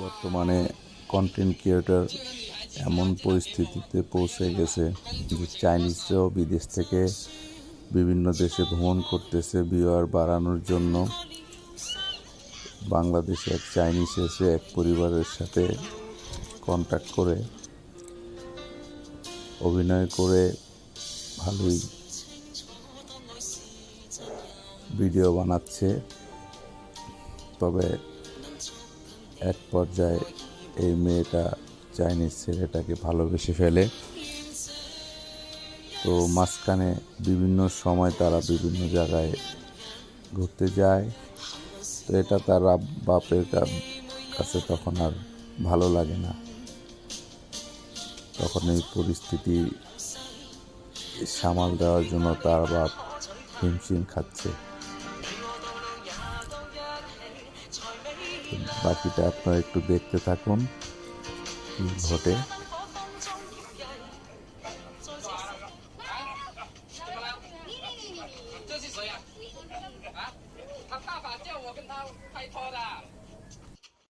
বর্তমানে content creator এমন পরিস্থিতিতে পৌঁছে গেছে যে চাইনিজরাও বিদেশ থেকে বিভিন্ন দেশে ভ্রমণ করতেছে ভিউয়ার বাড়ানোর জন্য। বাংলাদেশে এক চাইনিজ এসে এক পরিবারের সাথে কন্ট্যাক্ট করে অভিনয় করে ভালোই ভিডিও বানাচ্ছে। তবে এক পর্যায়ে এই মেয়েটা চাইনিজ ছেলেটাকে ভালোবেসে ফেলে। তো মাঝখানে বিভিন্ন সময় তারা বিভিন্ন জায়গায় ঘুরতে যায়। তো এটা তার বাপের কাছে তখন আর ভালো লাগে না। তখন এই পরিস্থিতি সামাল দেওয়ার জন্য তার বাপ হিমশিম খাচ্ছে। বাকিটা আপনারা একটু দেখতে থাকুন কি ঘটে।